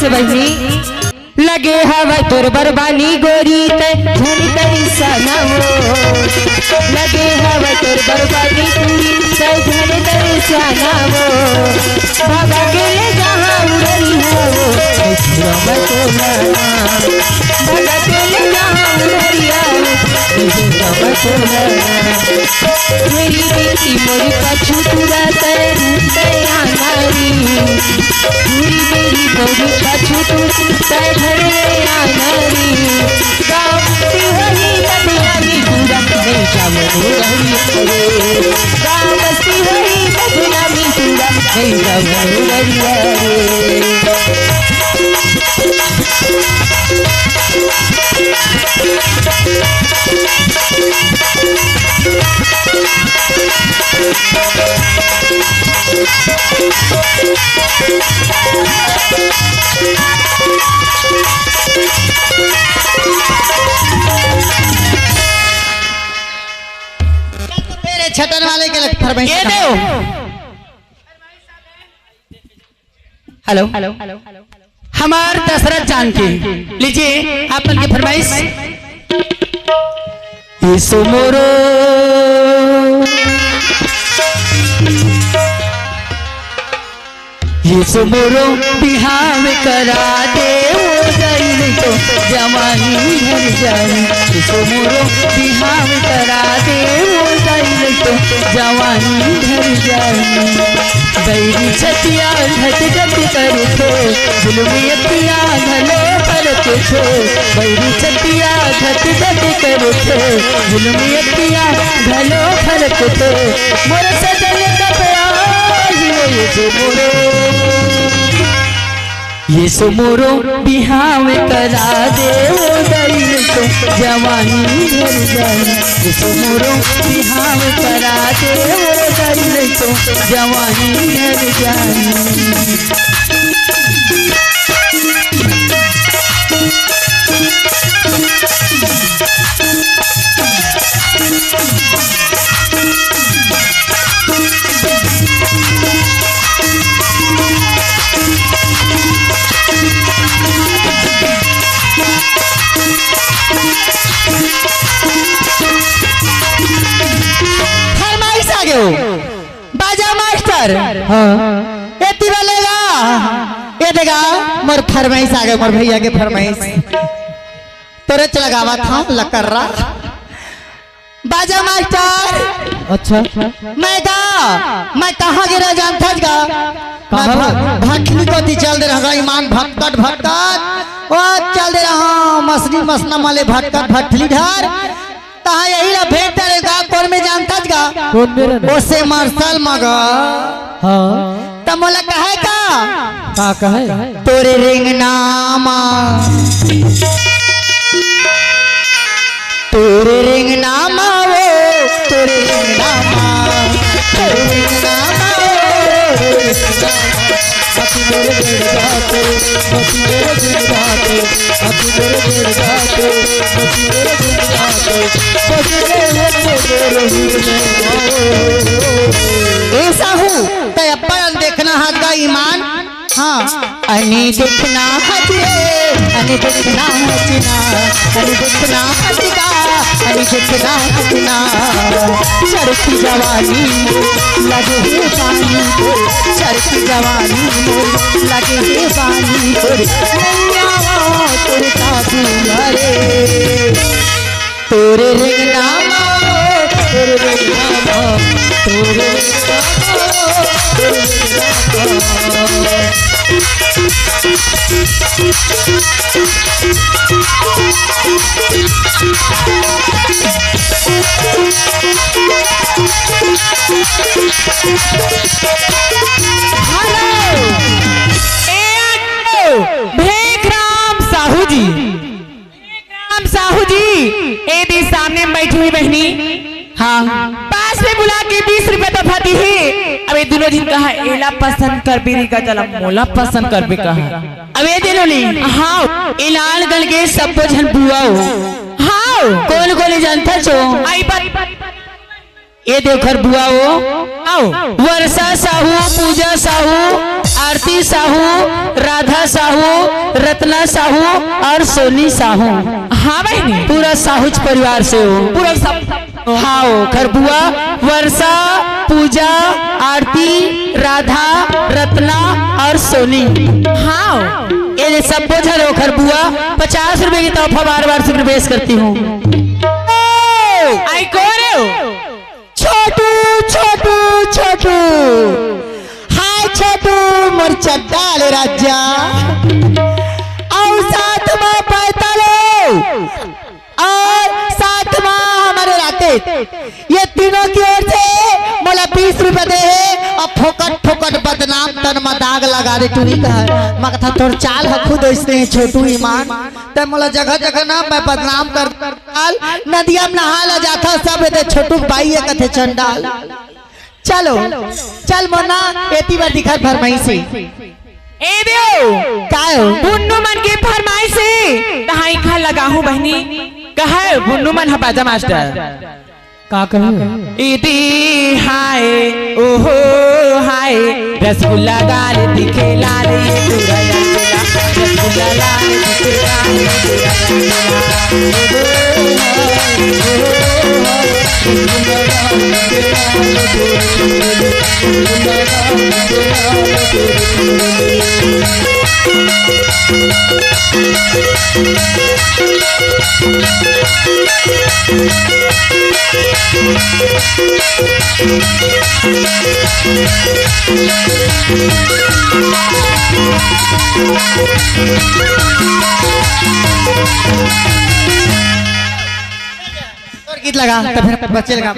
से बहनी लगे हवा तोर बरबानी गोरी ते झन तैसा न हो लगे हवा तोर बरबानी गोरी ते झन तैसा न हो भागा के ले जहाँ उड़री हो भागा के ले जहाँ उड़री हो मेरी बेटी मोरी पाछू तुरा तैया नारी मेरी मेरी मोरी पाछू तुरा घरे नारी गाँवती वही नदियानी तुरा नहीं जामनु रही गाँवती वही नदियानी तुरा नहीं जामनु रही तेरे छटन वाले के लग फरमाइश ये दो हेलो हेलो हमार दशरथ जानकी लीजिए आपन की फरमाइश यीशु मोरो यीशु मोरो बिहाव करा दे वो गईल तो जवानी भर जाई यीशु मोरो बिहाव करा दे वो गईल तो जवानी भर जाई बैरी छतिया घट घट करके जुलमियतिया घलो परके छो बैरी छतिया घट घट करके जुलमियतिया घलो फरके छो मोर सजन कपड़ा यीशु मोरो बिहाव करा दे वो गईल तो जवानी भर जाई यीशु मोरो बिहाव करा दे वो गईल तो जवानी भर जाई बाजा मास्टर ये तिवालेगा ये देगा मोर फरमाइश आ गए मोर भैया के फरमाइश तोरे चलगावा था लकर्रा बाजा मास्टर अच्छा मैं कहाँ गिरा जानता गा भटली को चल दे रहा ईमान भटकट भटकट ओ चल दे रहा मछली मसना माले भटकट भटली ढार तहाँ यही ला भेंट गा कौन में जानता गा कौन मेरा ओसे मार्शल मगा हाँ तब मोला कहे का कहे तोरे रिंग नामा तोरे रिंग नामा वो तोरे रिंग नामा तोरे रिंग नामा अति मेरे दिल जाते अति मेरे दिल जाते अति मेरे दिल जाते अति मेरे दिल जाते ऐसा हूँ तो अपन देखना हाथ का ईमान हाँ अनि देखना हजरे अनि देखना हजना अनि देखना हजगा अनि देखना हजना चरखी जवानी लगे है पानी चरखी जवानी लगे है पानी नैया तोरे काबू मरे तोरे रिंग नामा तोरे रिंग नामा तोरे रिंग नामा तोरे रिंग नामा भेखराम साहू जी साहू जी ए दी सामने बैठी हुई बहनी हाँ पास में बुला के 20 रुपए तो फती है अब ये दोनों दिन कहा एला पसंद कर बेरी का चला मोला पसंद कर भी कहा अब ये दिनों ली हाँ इलाल गल के सब जन बुआ हो हाँ कौन कौन जानता छो आई बात ये देखकर बुआ हो आओ वर्षा साहू पूजा साहू आरती साहू राधा राधा साहू, रत्ना साहू और सोनी साहू। हाँ बहनी, पूरा साहूज परिवार से हो। पूरा सब। हाँ हो खरबुआ, वर्षा, पूजा, आरती, राधा, रत्ना और सोनी। हाँ ये सब बोझल हो खरबुआ। 50 रुपए की तोहफा बार बार से प्रवेश करती हूँ। आई कौन है? छोटू छोटू छोटू, हाय छोटू मोर चड्डा ले राजा और साथ में 45 और साथ में हमारे राकेश, ये तीनों की ओर से मोला 20 रुपए दे है और फोकट फोकट बदनाम तन में दाग लगा दे। तू नहीं कहा मगथा तोर चाल है खुद इसने छोटू ईमान ते मोला जगह जगह ना मैं बदनाम कर डाल नदिया में नहा ला जाता सब दे छोटू भाई है कथे चंडाल। चलो चल मोना एती बार दिखा फरमाइशी ए दियो काय हो बुन्नू मन की फरमाइश है तहाई खा लगा हूँ बहनी। कहा है बुन्नू मन है बाजा मास्टर का कहूँ? इदी हाय ओहो हाय रसगुल्ला गाल दिखे लाल ये पूरा रंगीला रसगुल्ला लाल दिखे लाल ये पूरा रंगीला ओहो हाय ओहो हाय रसगुल्ला गाल दिखे लाल ये पूरा रंगीला रसगुल्ला गाल दिखे लाल ये पूरा और गीत लगा तो फिर बच्चे लगा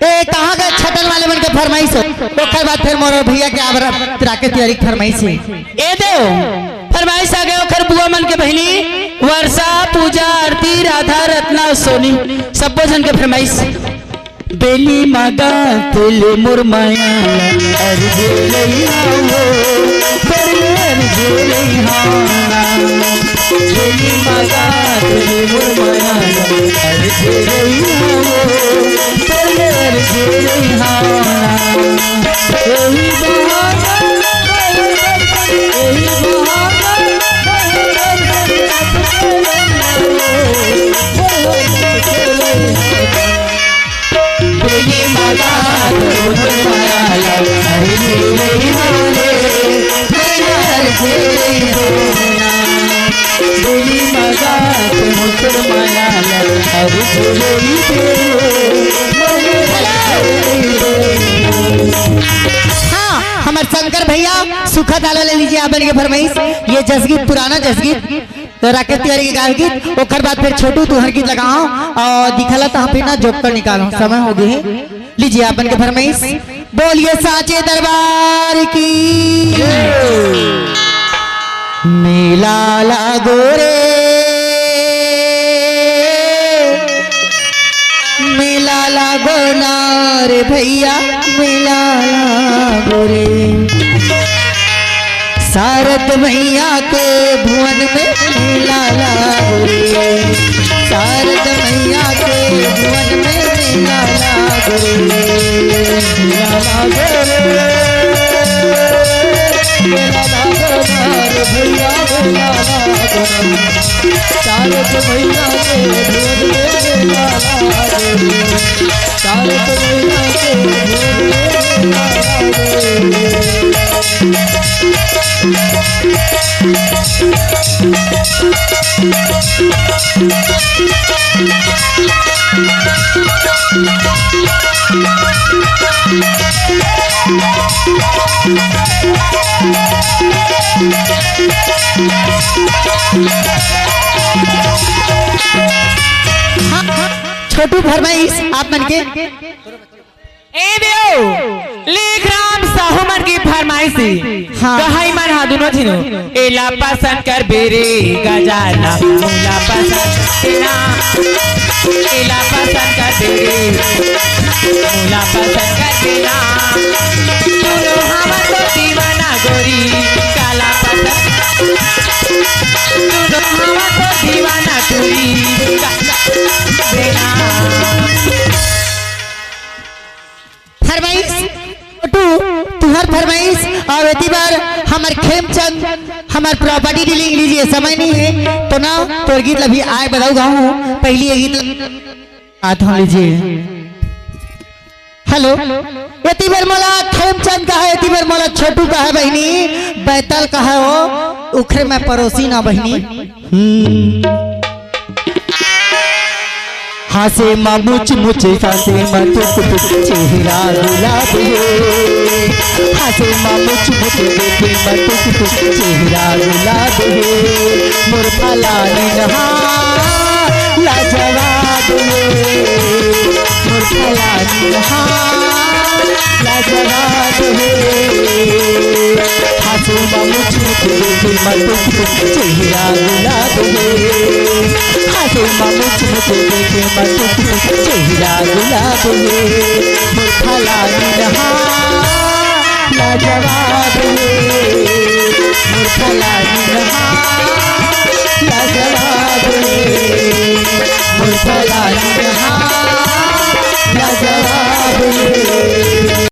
ए कहाँ गए छटन वाले बन के फरमाइश हो ओकर बाद फिर मोर भैया के आबरा राके तैयारी फरमाइश है ए देव फरमाइश आ गए ओकर बुआ मन के बहनी वर्षा, पूजा, आरती, राधा, रत्ना और सोनी सब जन के फरमाइश। बेली मगा तिल मुरमाया अरे लइहा हो परलेर लइहा बेली मगा तिल मुरमाया अरे लइहा हो परलेर लइहा ओही बहाना ओही हाँ हमारे शंकर भैया सुखा दाला ले लीजिए आप के फरमाइश। ये जसगीत पुराना जसगीत तो राकेश तिवारी के गाय गीत ओकर बाद फिर छोटू तुहर गीत लगाओ और दिखला तो फिर ना जोक कर निकालो समय हो गए है। लीजिए आप के फरमाइश। बोलिए साचे दरबार की मेला लागो रे मेला लागो ना रे भैया मेला लागो रे शारद मैया के भुवन में मेला लागो रे शारद मैया के भुवन में मेला लागो रे मेला लागो रे मेला लागो रे भैया मेला लागो रे शारद मैया के भुवन में मेला लागो रे शारद मैया के भुवन में मेला लागो रे। छोटू फरमाइश आप मन के ए देव लेख राम साहू मन की फरमाइश हाँ। कहाई मन हा दोनों थिनो एला पसंद कर बेरे गजाना मूला पसंद तेरा एला पसंद कर बेरे मूला पसंद कर तेरा तू हवा तो दीवाना गोरी काला पसंद तू हवा तो दीवाना गोरी काला देना फरमाइश छोटू तुहर फरमाइश और इतनी बार हमार खेमचंद हमार प्रॉपर्टी डीलिंग लीजिए समय नहीं है तो ना तो गीत अभी आए बताऊ गाऊं पहली ये गीत आता लीजिए। हेलो यति बेर मोला खेमचंद का है यति बेर मोला छोटू का है बहनी बैतल का है वो उखरे में पड़ोसी ना बहनी। हासे मुच मुच सासे तुक तुक चेहरा गुलाब है हासे मुच मुच देखे तुक तुक चेहरा गुलाब है मोर फलाने नहा लाजवाब है मोर फलाने नहा लाजवाब है हासे मुच मुच देखे तुक तुक चेहरा गुलाब है हासे मुच मुच देखे चेहरा गुलाब है मोर फलाने नहा लाजवाब है मोर फलाने नहा लाजवाब है मोर फलाने नहा लाजवाब है।